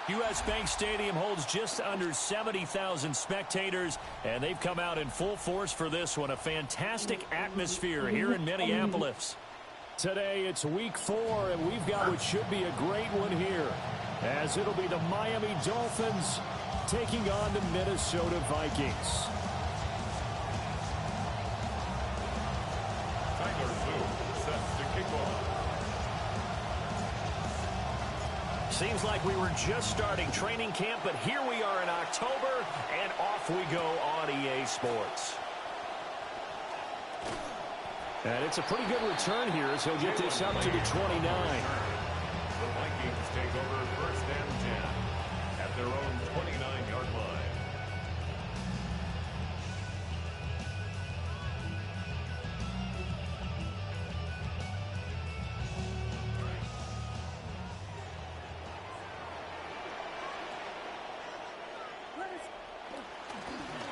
U.S. Bank Stadium holds just under 70,000 spectators, and they've come out in full force for this one. A fantastic atmosphere here in Minneapolis. Today it's week 4, and we've got what should be a great one here, as it'll be the Miami Dolphins taking on the Minnesota Vikings. Seems like we were just starting training camp, but here we are in October, and off we go on EA Sports. And it's a pretty good return here as he'll get this up to the 29. The Vikings take over first and 10 at their own 29-yard line.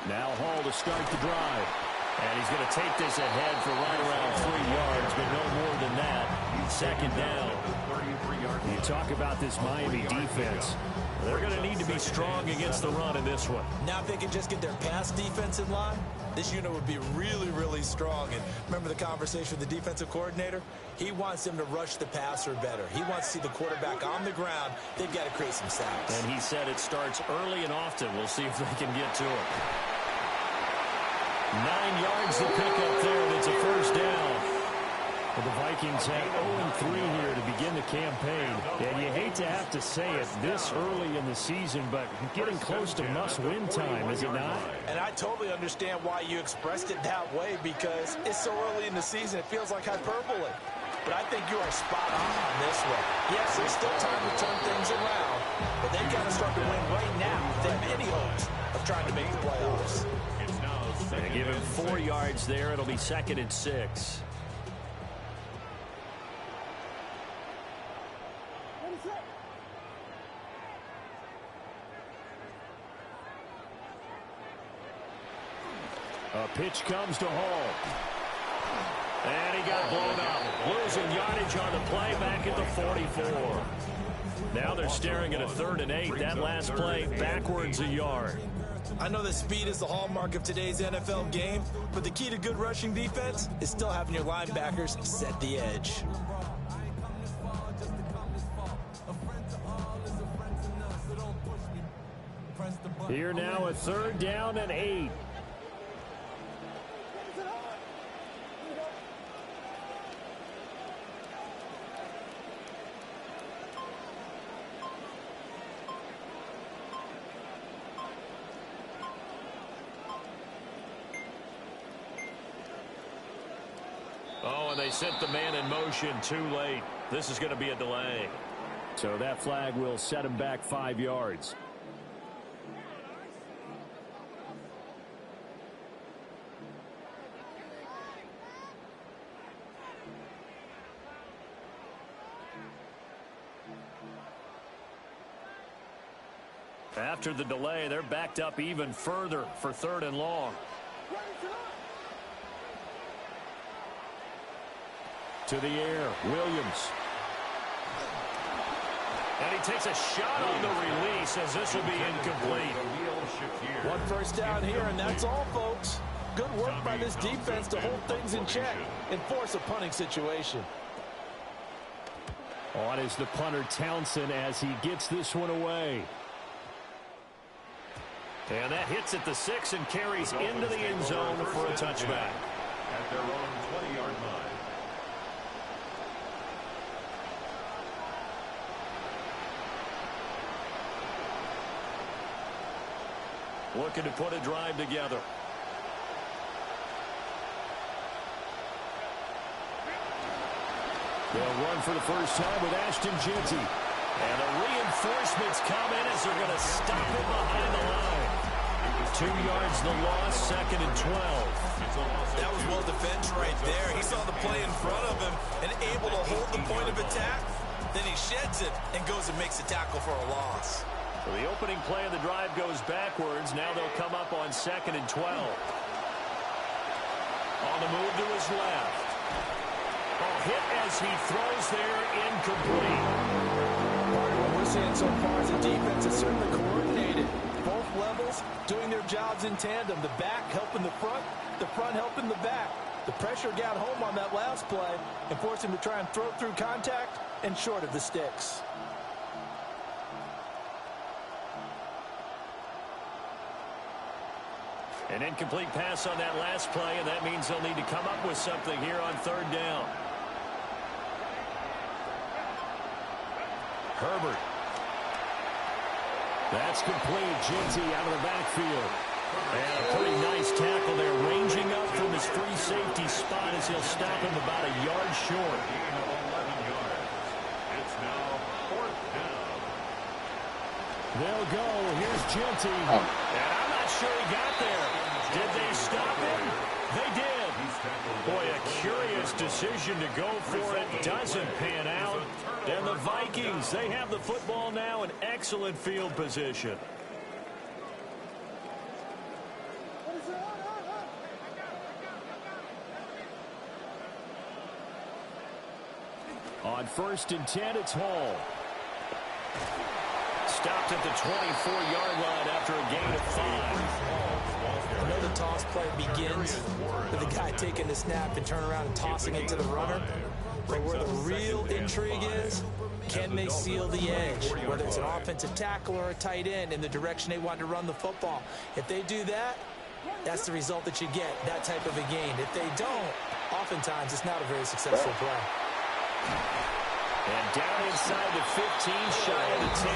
Now Hall to start the drive. And he's going to take this ahead for right around 3 yards, but no more than that. Second down. You talk about this Miami defense. They're going to need to be strong against the run in this one. Now if they can just get their pass defense in line, this unit would be really, really strong. And remember the conversation with the defensive coordinator? He wants them to rush the passer better. He wants to see the quarterback on the ground. They've got to create some sacks. And he said it starts early and often. We'll see if they can get to it. 9 yards to pick up there, and it's a first down. Well, the Vikings have 0-3 here to begin the campaign. And you hate to have to say it this early in the season, but getting close to must-win time, is it not? And I totally understand why you expressed it that way, because it's so early in the season, it feels like hyperbole. But I think you are spot on this one. Yes, there's still time to turn things around, but they've got to start to win right now if they have any hopes of trying to make the playoffs. They give him 4 yards there. It'll be second and 6. A pitch comes to Hall. And he got blown up. Losing yardage on the play back at the 44. Now they're staring at a 3rd and 8. That last play backwards a yard. I know that speed is the hallmark of today's NFL game, but the key to good rushing defense is still having your linebackers set the edge. Here now a 3rd down and 8. Oh, and they sent the man in motion too late. This is going to be a delay. So that flag will set him back 5 yards. After the delay, they're backed up even further for 3rd and long. To the air, Williams. And he takes a shot on the release as this will be incomplete. 1 first down here, and that's all, folks. Good work by this defense to hold things in check and force a punting situation. On is the punter Townsend as he gets this one away. And that hits at the 6 and carries into the end zone for a touchback. At their own 20-yard line. Looking to put a drive together. They'll run for the first time with Ashton Jeanty. And the reinforcements come in as they're going to stop it behind the line. 2 yards the loss, 2nd and 12. That was well defended right there. He saw the play in front of him and able to hold the point of attack. Then he sheds it and goes and makes a tackle for a loss. So the opening play of the drive goes backwards. Now they'll come up on 2nd and 12. On the move to his left. Oh, hit as he throws there, incomplete. Part of what we're seeing so far is a defense that's certainly coordinated. Both levels doing their jobs in tandem. The back helping the front helping the back. The pressure got home on that last play and forced him to try and throw through contact and short of the sticks. An incomplete pass on that last play, and that means they'll need to come up with something here on third down. Herbert. That's complete. Ginty out of the backfield. And a pretty nice tackle there, ranging up from his free safety spot as he'll stop him about a yard short. It's now fourth down. They'll go. Here's Ginty. And I'm not sure he got there. Did they stop him? They did. Boy, a curious decision to go for it. Doesn't pan out. And the Vikings, they have the football now in excellent field position. On 1st and 10, it's Hall. Stopped at the 24-yard line after a gain of 5. I know the toss play begins with the guy taking the snap and turn around and tossing it to the runner. But where the real intrigue is, can they seal the edge? Whether it's an offensive tackle or a tight end in the direction they want to run the football. If they do that, that's the result that you get, that type of a gain. If they don't, oftentimes it's not a very successful play. And down inside the 15, shy of the 10.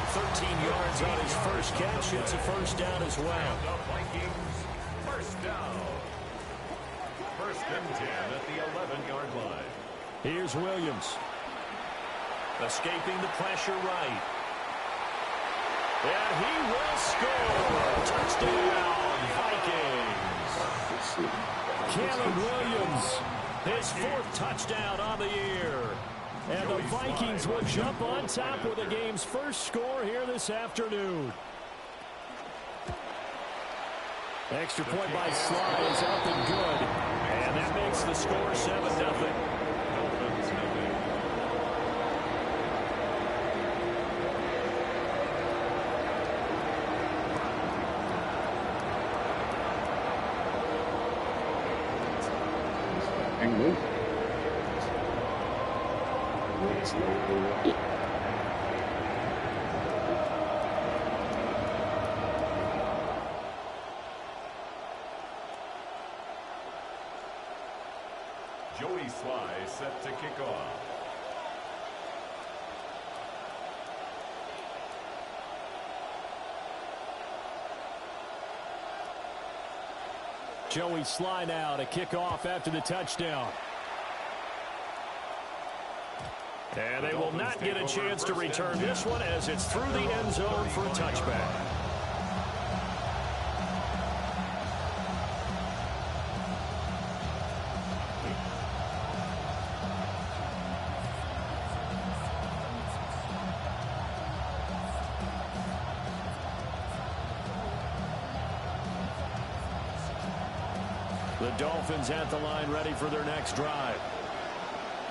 13 yards on his first catch. It's a first down as well. The Vikings, first down. 1st and 10 at the 11-yard line. Here's Williams. Escaping the pressure right. And he will score. Touchdown, Vikings. Caleb Williams, his 4th touchdown on the year. And the Vikings will jump on top with the game's first score here this afternoon. Extra point by Sly is up and good. And that makes the score 7-0. Joey Sly set to kick off. Joey Sly now to kick off after the touchdown. And they will not get a chance to return this one as it's through the end zone for a touchback. The Dolphins at the line ready for their next drive.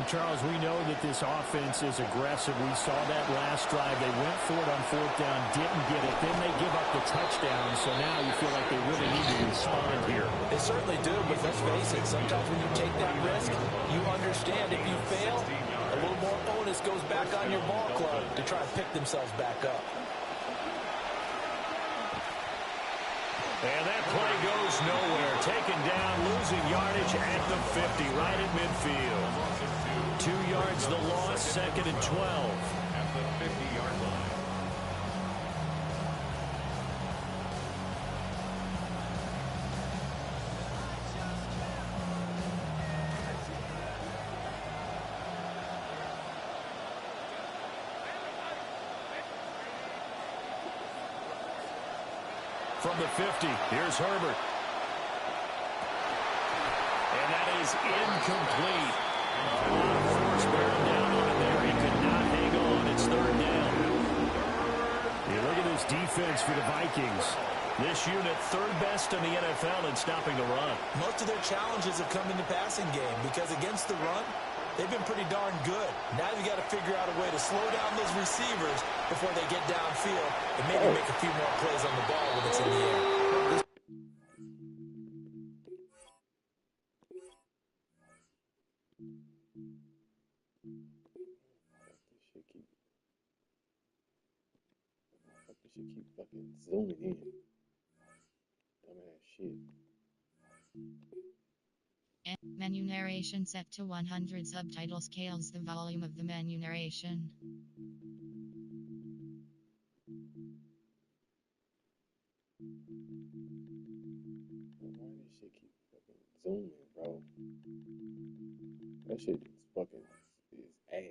Charles, we know that this offense is aggressive. We saw that last drive. They went for it on 4th down, didn't get it. Then they give up the touchdown, so now you feel like they really need to respond here. They certainly do, but let's face it, sometimes when you take that risk, you understand if you fail, a little more onus goes back on your ball club to try and pick themselves back up. And that play goes nowhere. Taken down, losing yardage at the 50, right at midfield. 2 yards the loss, 2nd and 12. At the 50-yard line. From the 50, here's Herbert. And that is incomplete. A lot of force bearing down on him there. He could not hang on. It's 3rd down. You look at this defense for the Vikings. This unit 3rd best in the NFL in stopping the run. Most of their challenges have come in the passing game because against the run, they've been pretty darn good. Now you got to figure out a way to slow down those receivers before they get downfield and maybe make a few more plays on the ball when it's in the air. Should keep fucking zooming in. Dumbass shit. Menu narration set to 100. Subtitle scales the volume of the menu narration. Why this shit keep fucking zooming, bro? That shit is fucking is ass.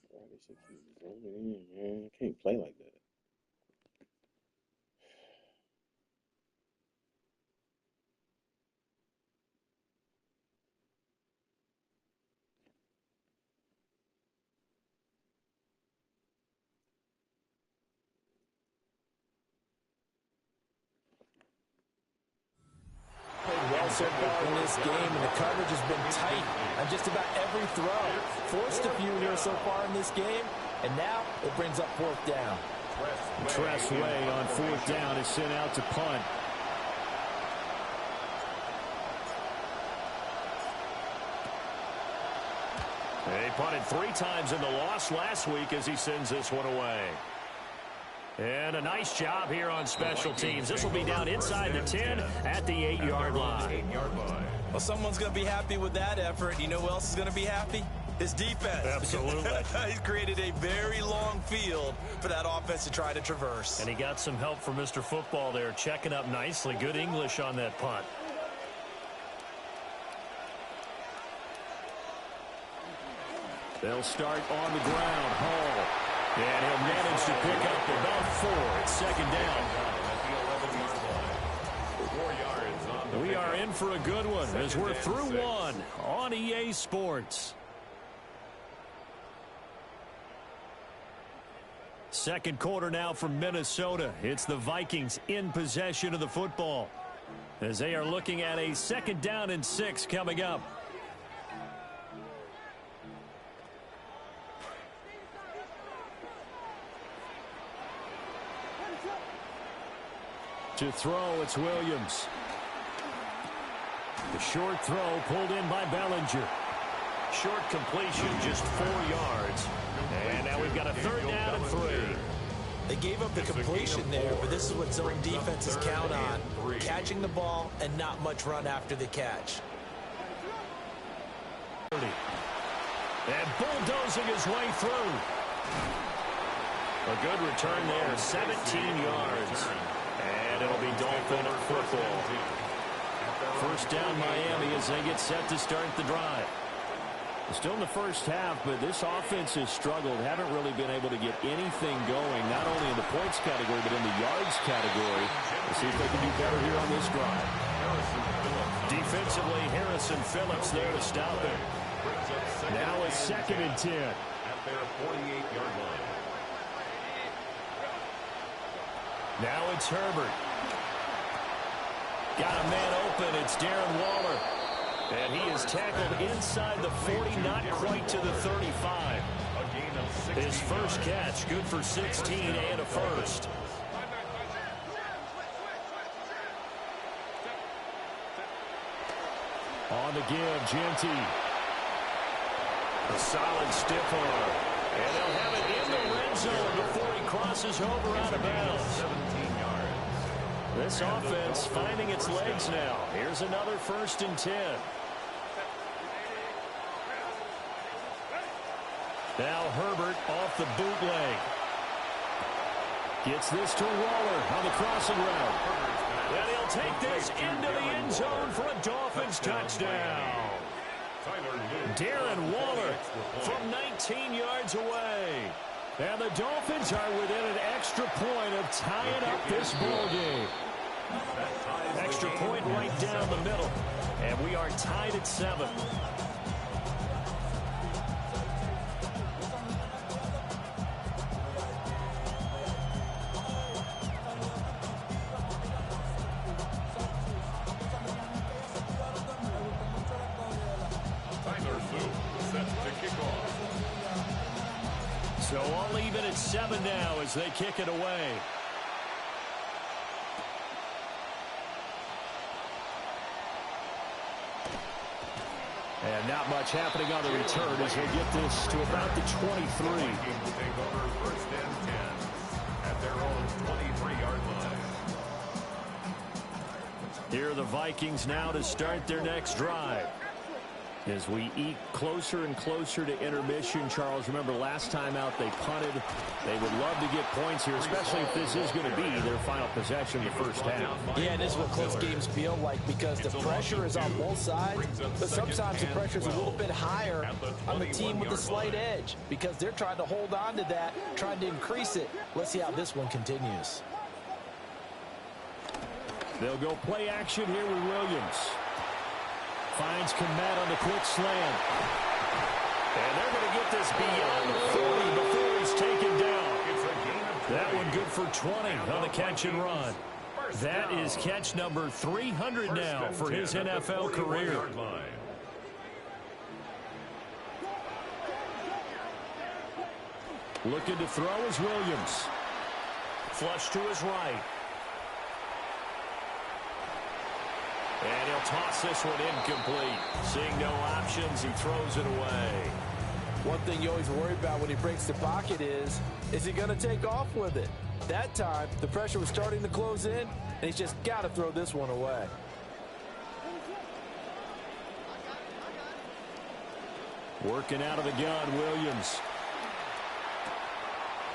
Why this shit keep zooming in, man? I can't play like that. Played well so far in this game, and the coverage has been tight on just about every throw. Forced a few here so far in this game, and now it brings up fourth down. Tressway on fourth down is sent out to punt. He punted 3 times in the loss last week as he sends this one away. And a nice job here on special teams. This will be down inside the 10 at the 8-yard line. Well, someone's going to be happy with that effort. You know who else is going to be happy? His defense. Absolutely. He's created a very long field for that offense to try to traverse. And he got some help from Mr. Football there, checking up nicely. Good English on that punt. They'll start on the ground. Hall. And he'll manage to pick up about 4. It's second down. We are in for a good one as we're through 1 on EA Sports. Second quarter now from Minnesota. It's the Vikings in possession of the football as they are looking at a 2nd down and 6 coming up. To throw, it's Williams. The short throw pulled in by Bellinger. Short completion, just 4 yards. And now we've got a 3rd down and 3. They gave up the completion there, but this is what zone defenses count on. Catching the ball and not much run after the catch. And bulldozing his way through. A good return there, 17 yards. And it'll be Dolphin football. 1st down Miami as they get set to start the drive. Still in the first half, but this offense has struggled. Haven't really been able to get anything going, not only in the points category, but in the yards category. We'll see if they can do better here on this drive. Defensively, Harrison Phillips there to stop it. Now it's 2nd and 10. At their 48-yard line. Now it's Herbert. Got a man open. It's Darren Waller. And he is tackled inside the 40, not quite to the 35. His first catch, good for 16 and a first. On the give, Genty. A solid stiff arm. And they'll have it in the red zone before he crosses over out of bounds. 17 yards. This offense finding its legs now. Here's another 1st and 10. Now Herbert off the bootleg. Gets this to Waller on the crossing route. And he'll take this into the end zone for a Dolphins touchdown. Darren Waller from 19 yards away. And the Dolphins are within an extra point of tying up this ball game. Extra point right down the middle. And we are tied at 7. all even at 7 now as they kick it away. And not much happening on the return as they get this to about the 23. Vikings take over first and 10 at their own 23-yard line. Here are the Vikings now to start their next drive. As we eke closer and closer to intermission, Charles, remember last time out they punted. They would love to get points here, especially if this is going to be their final possession of the first half. Yeah, and this is what close games feel like because the pressure is on both sides, but sometimes the pressure is a little bit higher on the team with the slight edge because they're trying to hold on to that, trying to increase it. Let's see how this one continues. They'll go play action here with Williams. Finds Komet on the quick slant. And they're going to get this beyond the 40 before he's taken down. That one good for 20 on the catch and run. That is catch number 300 now for his NFL career. Looking to throw is Williams. Flush to his right. And he'll toss this one incomplete. Seeing no options, he throws it away. One thing you always worry about when he breaks the pocket is he going to take off with it? That time, the pressure was starting to close in, and he's just got to throw this one away. Working out of the gun, Williams.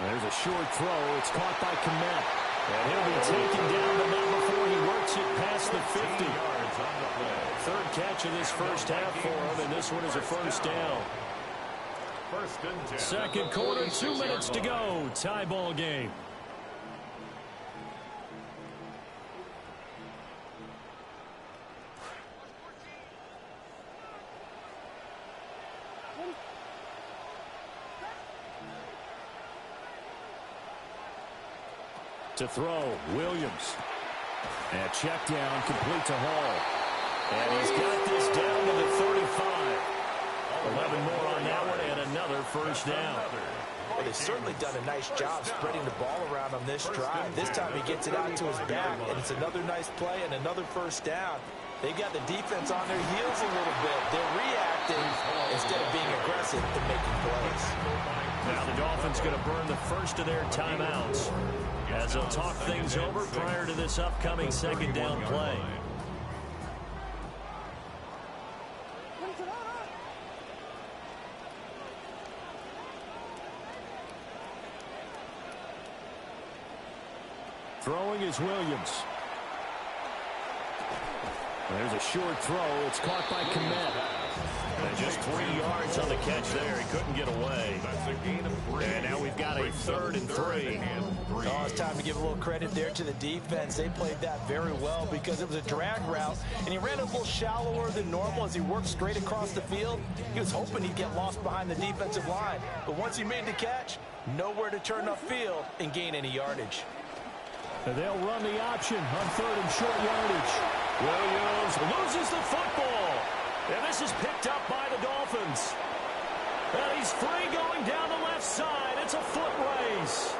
There's a short throw. It's caught by Komet. And he'll be taken down, but not before he works it past the 50. Third catch of this first half for him, and this one is a first down. Second quarter, 2 minutes to go. Tie ball game. To throw, Williams. And check down, complete to Hall. And he's got this down to the 35. 11 more on that one, and another first down. Well, they've certainly done a nice job spreading the ball around on this drive. This time he gets it out to his back, and it's another nice play and another first down. They got the defense on their heels a little bit. They're reacting instead of being aggressive and making plays. Now the Dolphins going to burn the first of their timeouts as they'll talk things over prior to this upcoming second down play. Throwing is Williams. There's a short throw. It's caught by Komet. And just 3 yards on the catch there. He couldn't get away. And now we've got a 3rd and 3. Oh, it's time to give a little credit there to the defense. They played that very well because it was a drag route, and he ran a little shallower than normal as he worked straight across the field. He was hoping he'd get lost behind the defensive line. But once he made the catch, nowhere to turn upfield and gain any yardage. And they'll run the option on 3rd and short yardage. Williams loses the football. And this is picked up by the Dolphins. And he's free going down the left side. It's a foot race.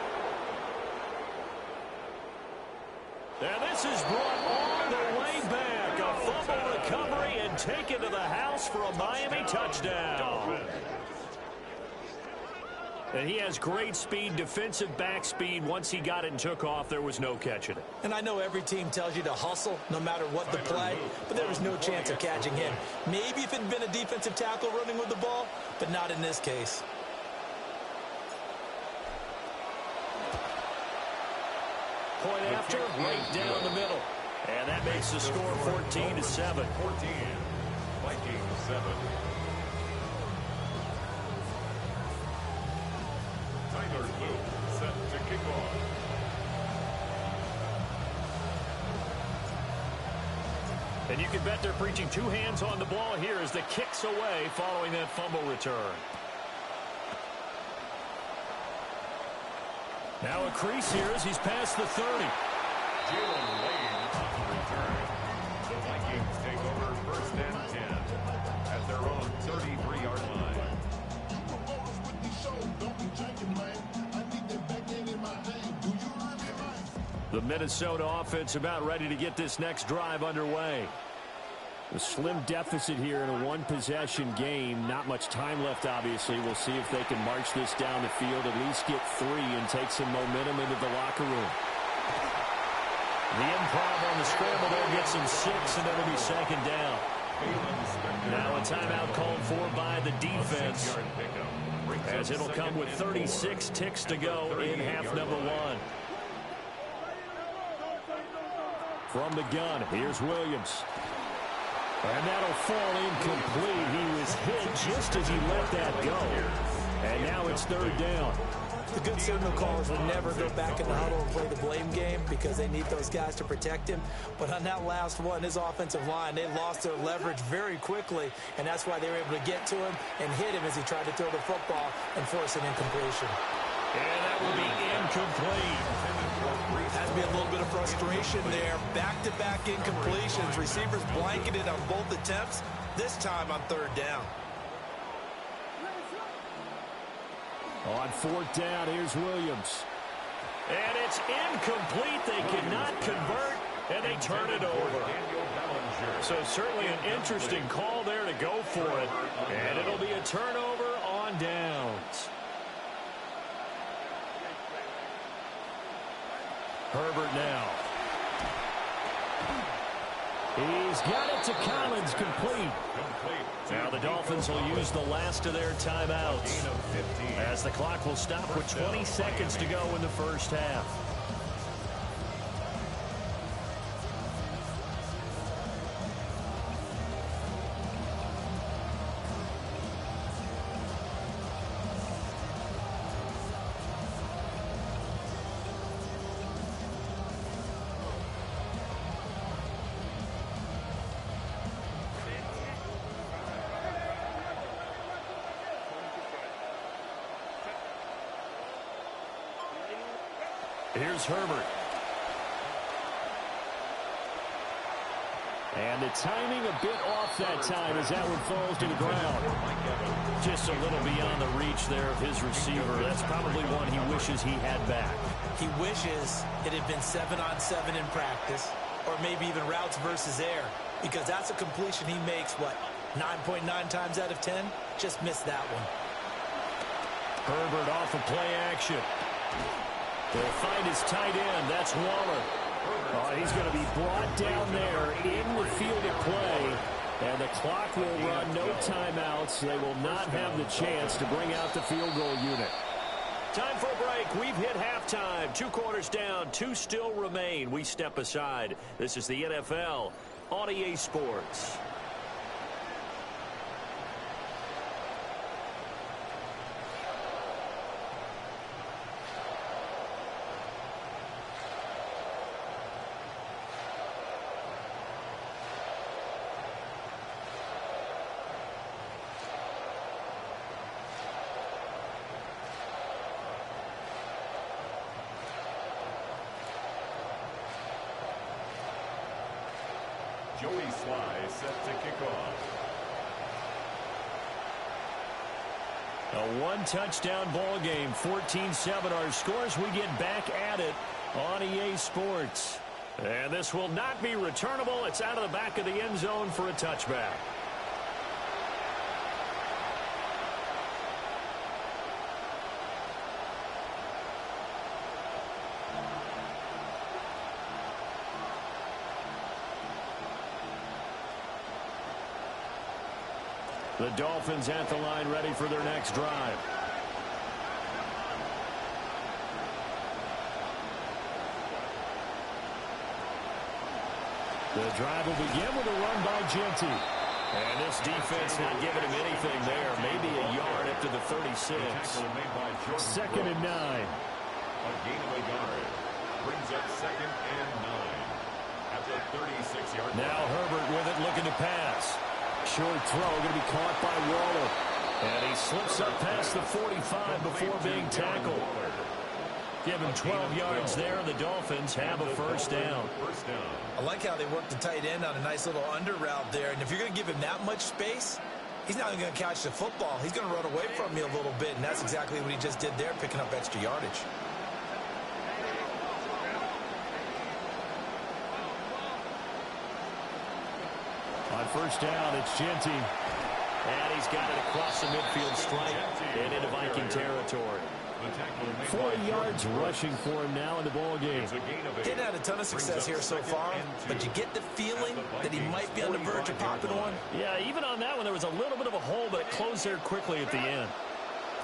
And this is brought all the way back. A fumble recovery and taken to the house for a Miami touchdown. And he has great speed, defensive back speed. Once he got it and took off, there was no catching it. And I know every team tells you to hustle no matter what the play, but there was no chance of catching him. Maybe if it had been a defensive tackle running with the ball, but not in this case. Point after, right down the middle. And that makes the score 14-7. 14. Vikings 7. Tyler Luke set to kick off. And you can bet they're preaching 2 hands on the ball here as the kick's away following that fumble return. Now a crease here as he's past the 30. Jalen Lane on the return. The Vikings take over first and 10 at their own 33-yard line. The Minnesota offense about ready to get this next drive underway. A slim deficit here in a one-possession game. Not much time left, obviously. We'll see if they can march this down the field, at least get 3 and take some momentum into the locker room. The improv on the scramble there gets him 6, and it'll be second down. Now a timeout called for by the defense, as it'll come with 36 ticks to go in half number 1. From the gun, here's Williams. And that'll fall incomplete. He was hit just as he let that go. And now it's third down. The good signal callers would never go back in the huddle and play the blame game because they need those guys to protect him. But on that last one, his offensive line, they lost their leverage very quickly, and that's why they were able to get to him and hit him as he tried to throw the football and force an incompletion. And that will be incomplete. Has to be a little bit of frustration there. Back-to-back incompletions. Receivers blanketed on both attempts, this time on third down. On fourth down, here's Williams. And it's incomplete. They cannot convert, and they turn it over. So certainly an interesting call there to go for it. And it'll be a turnover on downs. Herbert now. He's got it to Collins, complete. Now the Dolphins will use the last of their timeouts, as the clock will stop with 20 seconds to go in the first half. Here's Herbert. And the timing a bit off that time as that one falls to the ground. Just a little beyond the reach there of his receiver. That's probably one he wishes he had back. He wishes it had been 7-on-7 in practice, or maybe even routes versus air, because that's a completion he makes, 9.9 times out of 10? Just missed that one. Herbert off of play action. They'll find his tight end. That's Waller. He's going to be brought down there in the field of play. And the clock will run, no timeouts. They will not have the chance to bring out the field goal unit. Time for a break. We've hit halftime. 2 quarters down, 2 still remain. We step aside. This is the NFL on EA Sports. Joey Sly set to kick off. A 1-touchdown ball game, 14-7 our scores. We get back at it on EA Sports. And this will not be returnable. It's out of the back of the end zone for a touchback. The Dolphins at the line, ready for their next drive. The drive will begin with a run by Genty. And this defense not giving him anything there. Maybe a yard up to the 36. Second and 9. A gain of a yard brings up 2nd and 9 at the 36-yard line. Now Herbert with it, looking to pass. Short throw, going to be caught by Waller. And he slips up past the 45 before being tackled. Give him 12 yards there, and the Dolphins have a first down. I like how they worked the tight end on a nice little under route there. And if you're going to give him that much space, he's not going to catch the football. He's going to run away from you a little bit, and that's exactly what he just did there, picking up extra yardage. first down. It's Genty. And he's got it across the midfield stripe and into Viking territory. 40 yards rushing for him now in the ball game. Didn't have a ton of success here so far, but you get the feeling that he might be on the verge of popping one. Yeah, even on that one, there was a little bit of a hole, but it closed there quickly at the end.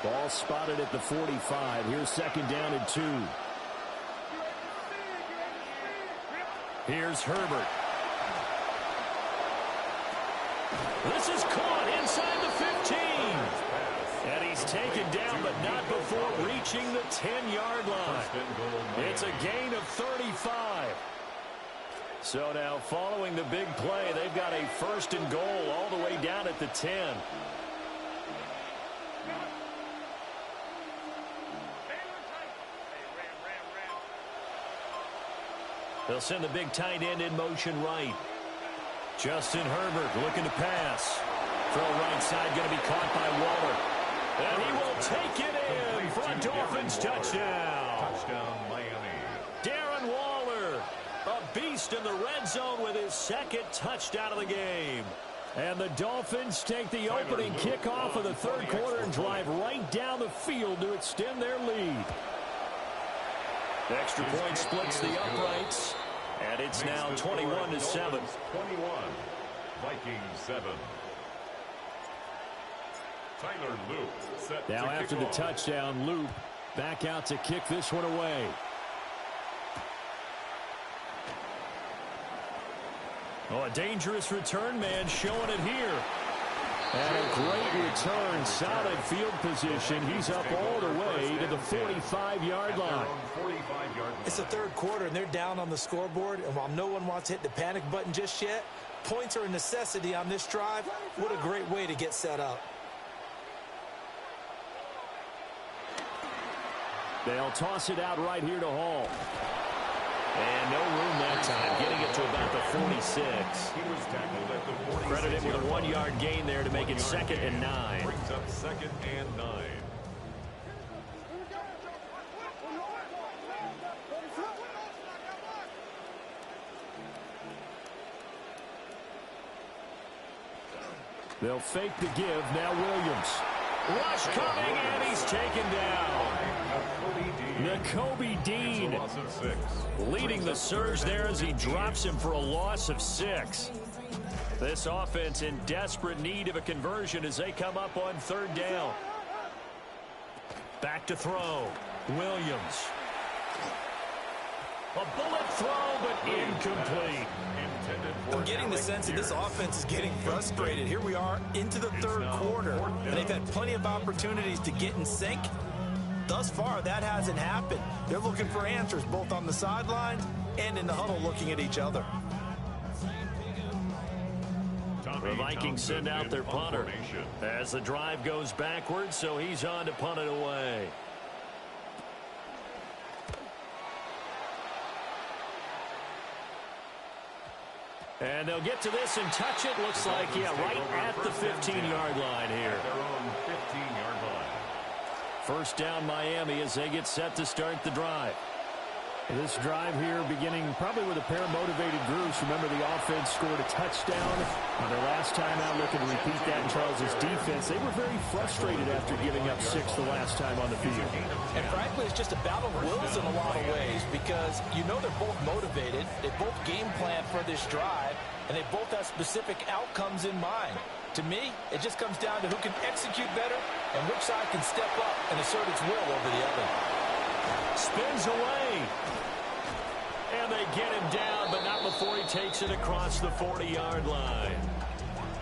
Ball spotted at the 45. Here's second down and 2. Here's Herbert. This is caught inside the 15. And he's taken down, but not before reaching the 10-yard line. It's a gain of 35. So now, following the big play, they've got a first and goal all the way down at the 10. They'll send the big tight end in motion right. Justin Herbert looking to pass. Throw right side going to be caught by Waller. And he will take it in for a Dolphins touchdown. Touchdown, Miami. Darren Waller, a beast in the red zone with his second touchdown of the game. And the Dolphins take the opening kickoff of the third quarter and drive right down the field to extend their lead. The extra point splits the uprights, and it's now 21-7. 21. Vikings 7. Tyler Loop set Now to after kick the off. touchdown, Loop back out to kick this one away. Oh, a dangerous return man showing it here. And a great return, solid field position. He's up all the way to the 45-yard line. It's the third quarter, and they're down on the scoreboard. And while no one wants to hit the panic button just yet, points are a necessity on this drive. What a great way to get set up. They'll toss it out right here to Hall. And no room that time, getting it to about the 46. He was tackled at the 46. Credit him with a 1-yard gain there to make it 2nd and 9. Brings up 2nd and 9. They'll fake the give. Now Williams. Rush coming, and he's taken down. Nakobe Dean leading the surge there as he drops him for a loss of 6. This offense in desperate need of a conversion as they come up on 3rd down. Back to throw. Williams. A bullet throw, but incomplete. I'm getting the sense that this offense is getting frustrated. Here we are into the third quarter, and they've had plenty of opportunities to get in sync. Thus far, that hasn't happened. They're looking for answers both on the sidelines and in the huddle looking at each other. The Vikings send out their punter as the drive goes backwards, so he's on to punt it away. And they'll get to this and touch it. Looks like, yeah, right at the 15-yard line here. Their own 15-yard line. First down Miami as they get set to start the drive. This drive here beginning probably with a pair of motivated groups. Remember, the offense scored a touchdown on their last time out. Looking to repeat that in Charles's defense. They were very frustrated after giving up 6 the last time on the field. And frankly, it's just a battle of wills in a lot of ways because you know they're both motivated. They both game plan for this drive, and they both have specific outcomes in mind. To me, it just comes down to who can execute better and which side can step up and assert its will over the other. Spins away. And they get him down, but not before he takes it across the 40-yard line.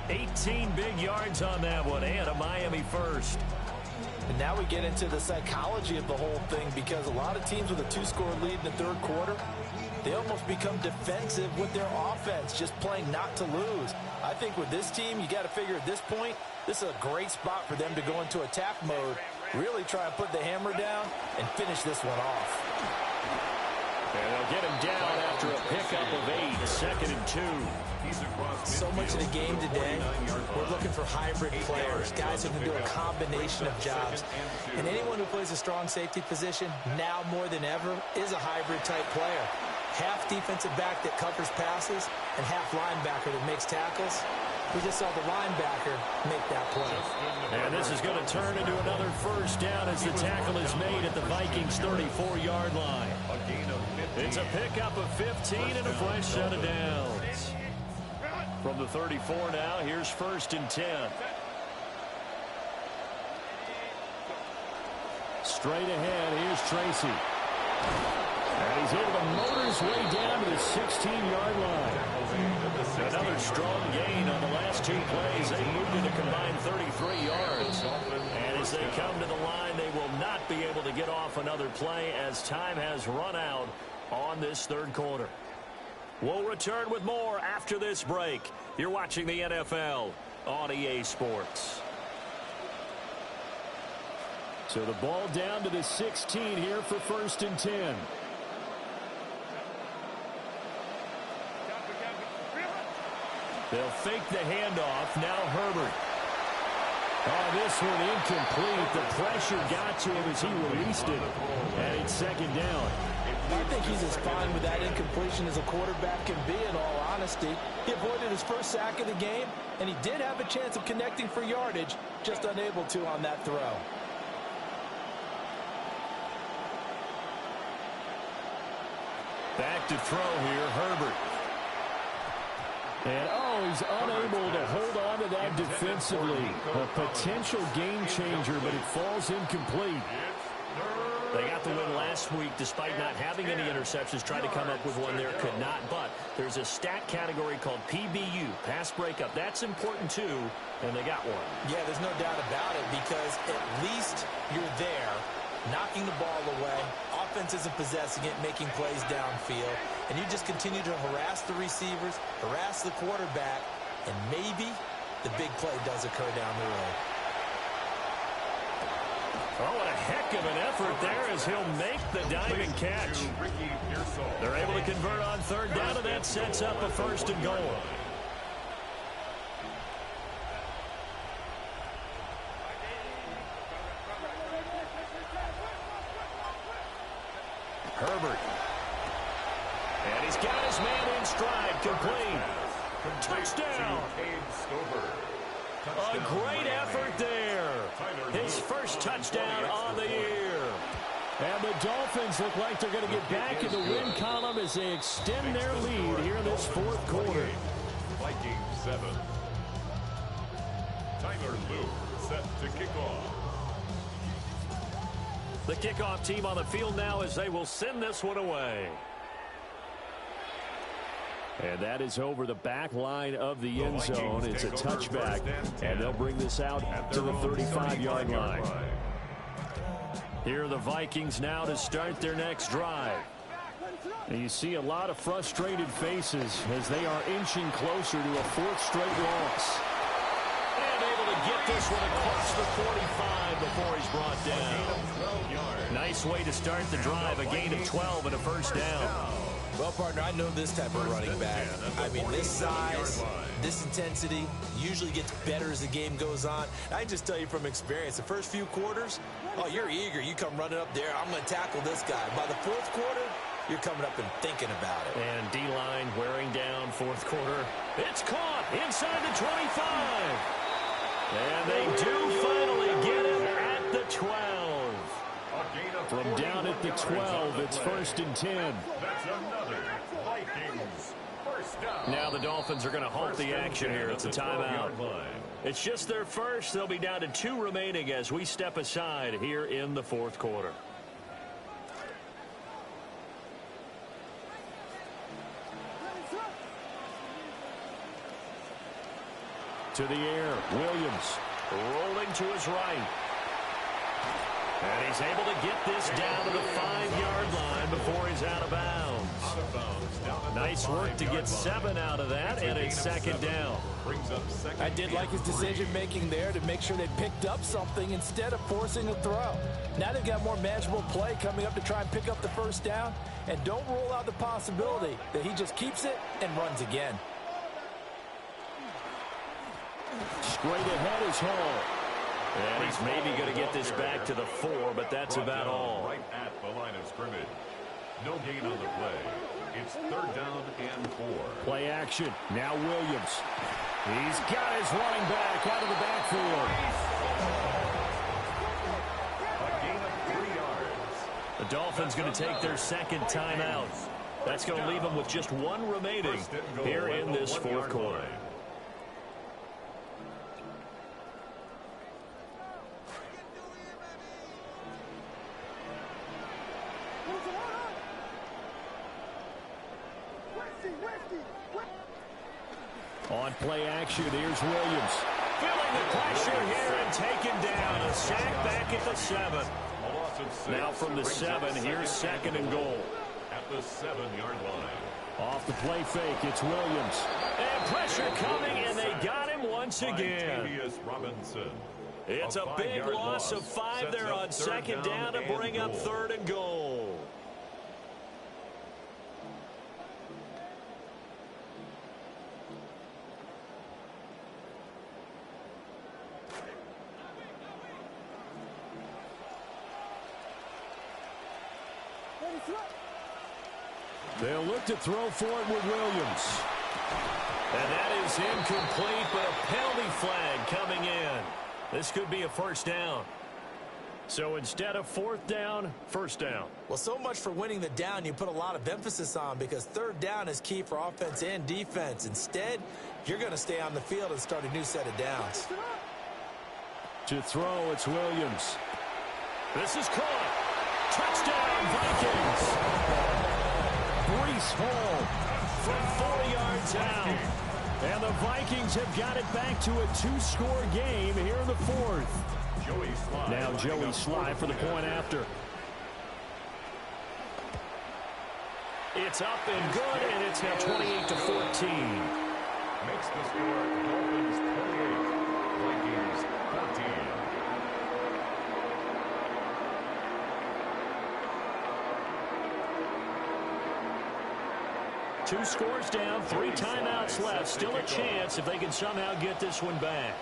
18 big yards on that one, and a Miami first. And now we get into the psychology of the whole thing because a lot of teams with a 2-score lead in the third quarter, they almost become defensive with their offense, just playing not to lose. I think with this team, you got to figure at this point, this is a great spot for them to go into attack mode, really try and put the hammer down and finish this one off. And they'll get him down after a pickup of 8, 2nd and 2. So much of the game today, we're looking for hybrid players, guys who can do a combination of jobs. And anyone who plays a strong safety position, now more than ever, is a hybrid type player. Half defensive back that covers passes and half linebacker that makes tackles. We just saw the linebacker make that play. And this is going to turn into another first down as the tackle is made at the Vikings' 34-yard line. It's a pickup of 15 and a fresh set of downs. From the 34 now, here's 1st and 10. Straight ahead, here's Tracy. And he's able to motor his way down to the 16-yard line. Another strong gain on the last 2 plays. They moved it a combined 33 yards. And as they come to the line, they will not be able to get off another play as time has run out on this 3rd quarter. We'll return with more after this break. You're watching the NFL on EA Sports. So the ball down to the 16 here for 1st and 10. They'll fake the handoff. Now Herbert. Oh, this one incomplete. The pressure got to him as he released it. And it's 2nd down. I think he's as fine with that incompletion as a quarterback can be, in all honesty. He avoided his first sack of the game, and he did have a chance of connecting for yardage, just unable to on that throw. Back to throw here, Herbert. And, he's unable to hold on to that defensively. A potential game changer, but it falls incomplete. They got the win last week despite not having any interceptions. Tried to come up with one there, could not. But there's a stat category called PBU, pass breakup. That's important, too, and they got one. Yeah, there's no doubt about it, because at least you're there, knocking the ball away. Offense isn't possessing it, making plays downfield. And you just continue to harass the receivers, harass the quarterback, and maybe the big play does occur down the road. Oh, what a heck of an effort there as he'll make the diving catch. They're able to convert on 3rd down, and that sets up a 1st and goal. Herbert. And he's got his man in stride, complete. Touchdown. A great effort there. His first touchdown on the year. And the Dolphins look like they're going to get back in the win column as they extend their lead here in this 4th quarter. Vikings 7. Tyler Lue set to kick off. The kickoff team on the field now as they will send this one away. And that is over the back line of the end zone. It's a touchback, and they'll bring this out to the 35-yard line. Here are the Vikings now to start their next drive. And you see a lot of frustrated faces as they are inching closer to a 4th straight loss. And able to get this one across the 45 before he's brought down. Nice way to start the drive, a gain of 12 and a 1st down. Well, partner, I know this type of running back. I mean, this size, this intensity usually gets better as the game goes on. I just tell you from experience, the first few quarters, you're eager. You come running up there, I'm going to tackle this guy. By the 4th quarter, you're coming up and thinking about it. And D-line wearing down 4th quarter. It's caught inside the 25. And they do finally get it at the 12. From down at the 12, it's 1st and 10. That's another Vikings first down. Now the Dolphins are going to halt the action here. It's a timeout. It's just their first. They'll be down to 2 remaining as we step aside here in the 4th quarter. To the air, Williams rolling to his right. And he's able to get this down to the 5-yard line before he's out of bounds. Nice work to get 7 out of that, and it's 2nd down. I did like his decision-making there to make sure they picked up something instead of forcing a throw. Now they've got more manageable play coming up to try and pick up the 1st down, and don't rule out the possibility that he just keeps it and runs again. Straight ahead is Hall. And he's maybe going to get this back to the 4, but that's about all. Right at the line of scrimmage. No gain on the play. It's 3rd down and 4. Play action. Now Williams. He's got his running back out of the backfield. A gain of 3 yards. The Dolphins going to take their second timeout. That's going to leave them with just 1 remaining here in this fourth quarter. On play action, here's Williams. Feeling the pressure here and taken down. A sack back at the 7. Now from the 7, here's second and goal. At the 7-yard line. Off the play fake, it's Williams. And pressure coming, and they got him once again. Robinson. It's a big loss of 5 there on second down to bring up third and goal. They'll look to throw for it with Williams. And that is incomplete, but a penalty flag coming in. This could be a first down. So instead of fourth down, first down. Well, so much for winning the down you put a lot of emphasis on, because third down is key for offense and defense. Instead, you're going to stay on the field and start a new set of downs. To throw, it's Williams. This is caught. Touchdown, Vikings. Breece Hall From 40 yards out. And the Vikings have got it back to a 2-score game here in the fourth. Now Joey Sly for the point after. It's up and good, and it's now 28-14. Makes the score Dolphins 28, Vikings 14. Two scores down, 3 timeouts left. Still a chance if they can somehow get this one back.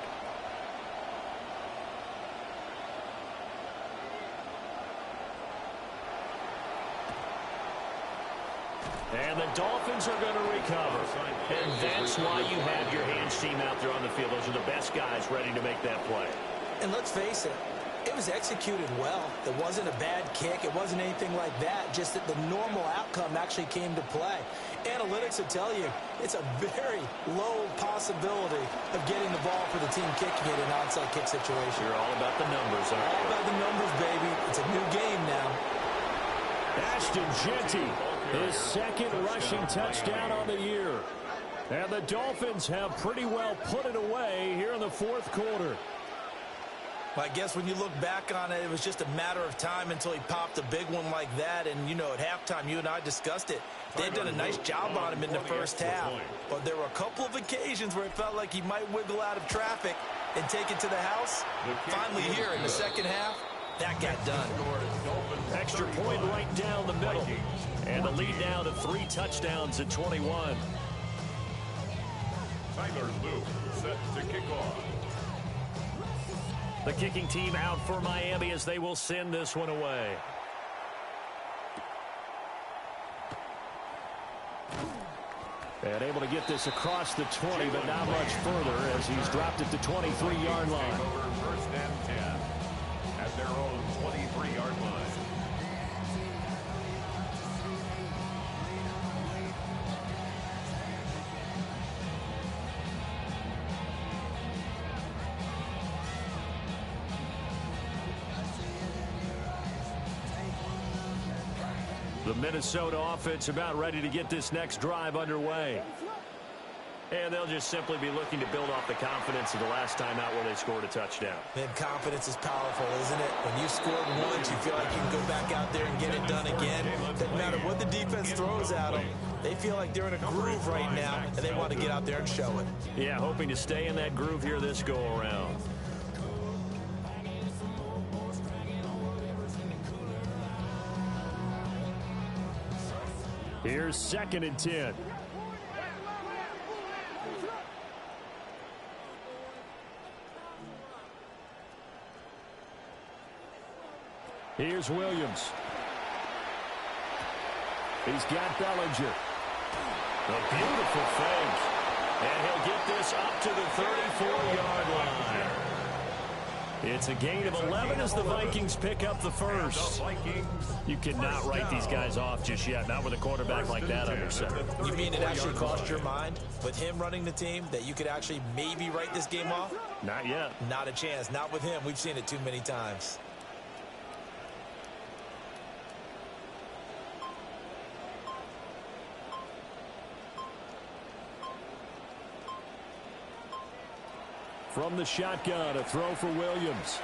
And the Dolphins are going to recover. And that's why you have your hands team out there on the field. Those are the best guys ready to make that play. And let's face it, it was executed well. It wasn't a bad kick. It wasn't anything like that. Just that the normal outcome actually came to play. Analytics will tell you it's a very low possibility of getting the ball for the team kicking it in an onside kick situation. You're all about the numbers, aren't you? All about the numbers, baby. It's a new game now. Ashton Jeanty, his second rushing touchdown on the year. And the Dolphins have pretty well put it away here in the fourth quarter. I guess when you look back on it, it was just a matter of time until he popped a big one like that. And, you know, at halftime, you and I discussed it. They'd done a nice job on him in the first half. But there were a couple of occasions where it felt like he might wiggle out of traffic and take it to the house. Finally here in the second half, that got done. Extra point right down the middle. And the lead now to 3 touchdowns at 21. Tyler Luke set to kick off. The kicking team out for Miami as they will send this one away. And able to get this across the 20, but not much further as he's dropped it to 23-yard line. Over first and 10 at their own 23-yard line. The Minnesota offense about ready to get this next drive underway. And they'll just simply be looking to build off the confidence of the last time out where they scored a touchdown. Man, confidence is powerful, isn't it? When you've scored once, you feel like you can go back out there and get it done again. Doesn't matter what the defense throws at them. They feel like they're in a groove right now, and they want to get out there and show it. Yeah, hoping to stay in that groove here this go-around. Here's second and 10. Here's Williams. He's got Bellinger. A beautiful fake. And he'll get this up to the 34-yard line. It's a gain of 11 as the Vikings pick up the first. You cannot write these guys off just yet, not with a quarterback like that under center. You mean it actually crossed your mind with him running the team that you could actually maybe write this game off? Not yet. Not a chance. Not with him. We've seen it too many times. From the shotgun, a throw for Williams.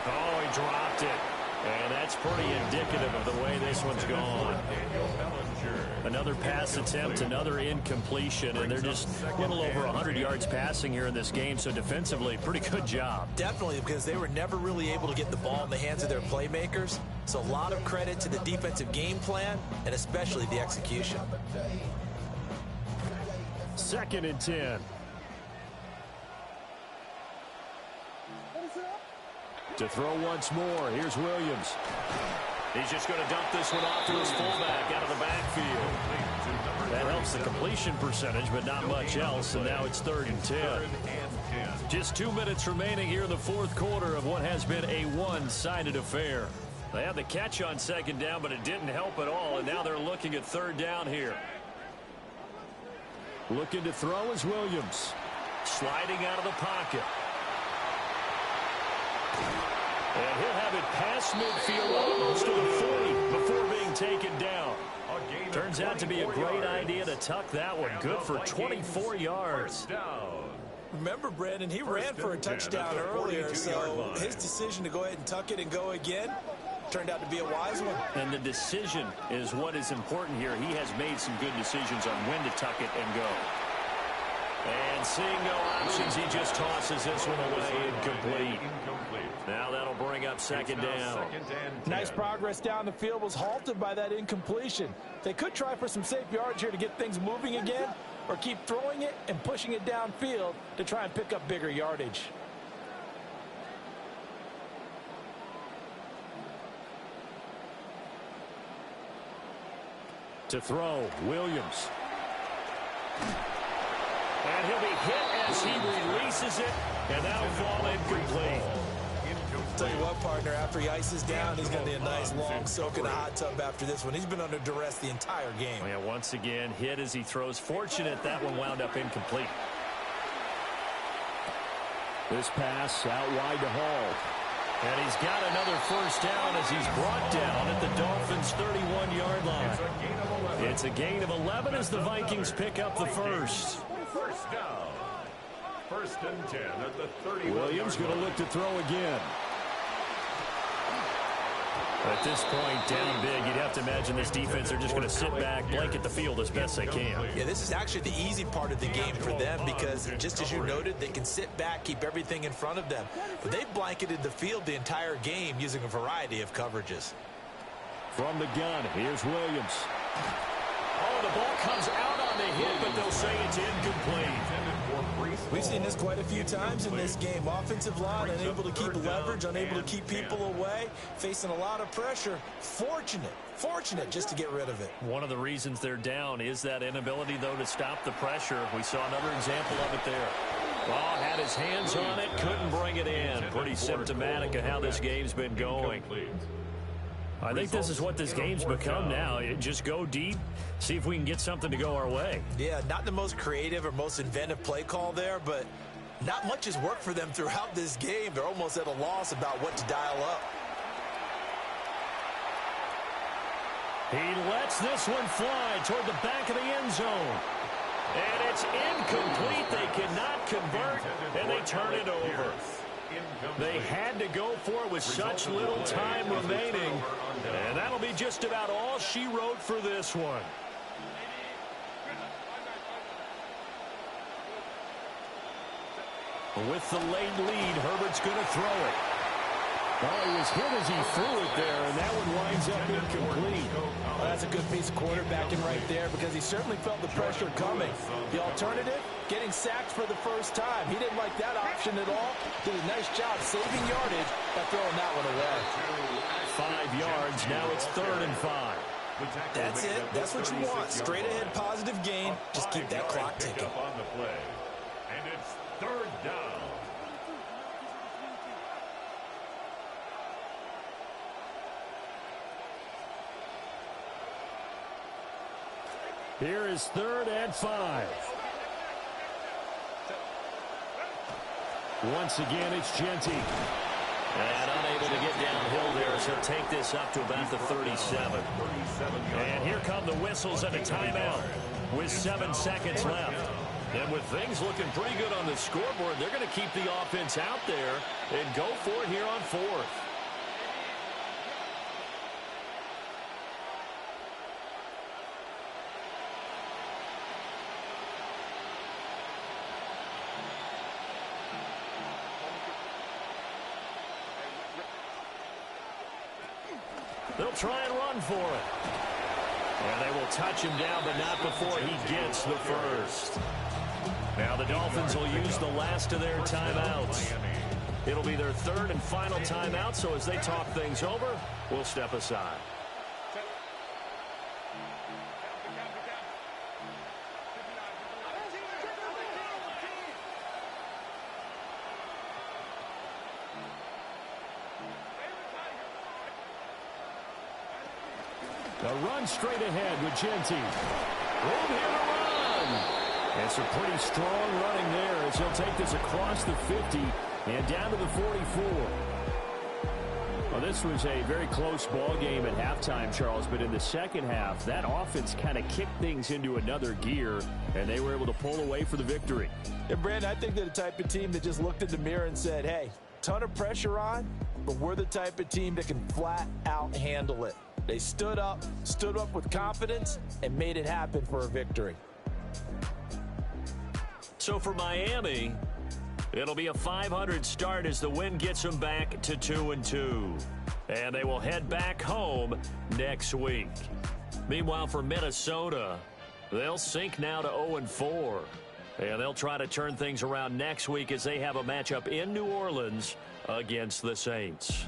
Oh, he dropped it. And that's pretty indicative of the way this one's gone. Another pass attempt, another incompletion, and they're just a little over 100 yards passing here in this game, so defensively, pretty good job. Definitely, because they were never really able to get the ball in the hands of their playmakers. So a lot of credit to the defensive game plan, and especially the execution. 2nd and 10. To throw once more, here's Williams. He's just going to dump this one off to his fullback out of the backfield. That helps the completion percentage, but not much else, and now it's 3rd and 10. Just 2 minutes remaining here in the 4th quarter of what has been a one-sided affair. They had the catch on 2nd down, but it didn't help at all, and now they're looking at 3rd down here. Looking to throw is Williams. Sliding out of the pocket. And he'll have it past midfield almost to the 40 before being taken down. Turns out to be a great idea to tuck that one. Good for 24 yards. Remember, Brandon, he ran for a touchdown earlier, so his decision to go ahead and tuck it and go again turned out to be a wise one. And the decision is what is important here. He has made some good decisions on when to tuck it and go. And seeing no options, he just tosses this one away incomplete. Now that'll bring up 2nd down. Nice progress down the field, was halted by that incompletion. They could try for some safe yards here to get things moving again, or keep throwing it and pushing it downfield to try and pick up bigger yardage. To throw, Williams. And he'll be hit as he releases it, and that'll fall incomplete. Tell you what, partner, after he ices down, he's going to need a nice long soak in a hot tub after this one. He's been under duress the entire game. Yeah, once again, hit as he throws. Fortunate that one wound up incomplete. This pass out wide to Hall. And he's got another 1st down as he's brought down at the Dolphins' 31-yard line. It's a gain of 11 as the Vikings pick up the first. 1st down. 1st and 10 at the 31. Williams going to look to throw again. At this point, down big, you'd have to imagine this defense are just going to sit back, blanket the field as best they can. Yeah, this is actually the easy part of the game for them because, just as you noted, they can sit back, keep everything in front of them. But they've blanketed the field the entire game using a variety of coverages. From the gun, here's Williams. Oh, the ball comes out on the hit, but they'll say it's incomplete. We've seen this quite a few times in this game. Offensive line unable to keep leverage, unable to keep people away, facing a lot of pressure. Fortunate just to get rid of it. One of the reasons they're down is that inability, though, to stop the pressure. We saw another example of it there. Well, had his hands on it, couldn't bring it in. Pretty symptomatic of how this game's been going. I think this is what this game's become now. Just go deep, see if we can get something to go our way. Yeah, not the most creative or most inventive play call there, but not much has worked for them throughout this game. They're almost at a loss about what to dial up. He lets this one fly toward the back of the end zone. And it's incomplete. They cannot convert, and they turn it over. They had to go for it with such little time remaining. And that'll be just about all she wrote for this one. With the late lead, Herbert's going to throw it. Well, he was hit as he threw it there, and that one winds up incomplete. Well, that's a good piece of quarterbacking right there because he certainly felt the pressure coming. The alternative, getting sacked for the first time. He didn't like that option at all. Did a nice job saving yardage by throwing that one away. 5 yards. Now it's 3rd and 5. That's it. That's what you want. Straight ahead positive gain. Just keep that clock ticking. On the play. And it's third down. Here is 3rd and 5. Once again, it's Genty. And unable to get downhill there, so take this up to about the 37. And here come the whistles and a timeout with 7 seconds left. And with things looking pretty good on the scoreboard, they're going to keep the offense out there and go for it here on 4th. They'll try and run for it. And they will touch him down, but not before he gets the first. Now the Dolphins will use the last of their timeouts. It'll be their 3rd and final timeout, so as they talk things over, we'll step aside. A run straight ahead with Genty. Room here to run. And some pretty strong running there as he'll take this across the 50 and down to the 44. Well, this was a very close ball game at halftime, Charles, but in the second half, that offense kind of kicked things into another gear, and they were able to pull away for the victory. And, Brandon, I think they're the type of team that just looked in the mirror and said, hey, ton of pressure on, but we're the type of team that can flat out handle it. They stood up with confidence, and made it happen for a victory. So for Miami, it'll be a 500 start as the win gets them back to 2-2. And they will head back home next week. Meanwhile, for Minnesota, they'll sink now to 0-4. And they'll try to turn things around next week as they have a matchup in New Orleans against the Saints.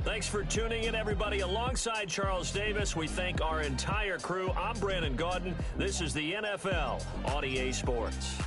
Thanks for tuning in, everybody. Alongside Charles Davis, we thank our entire crew. I'm Brandon Gaudin. This is the NFL on EA Sports.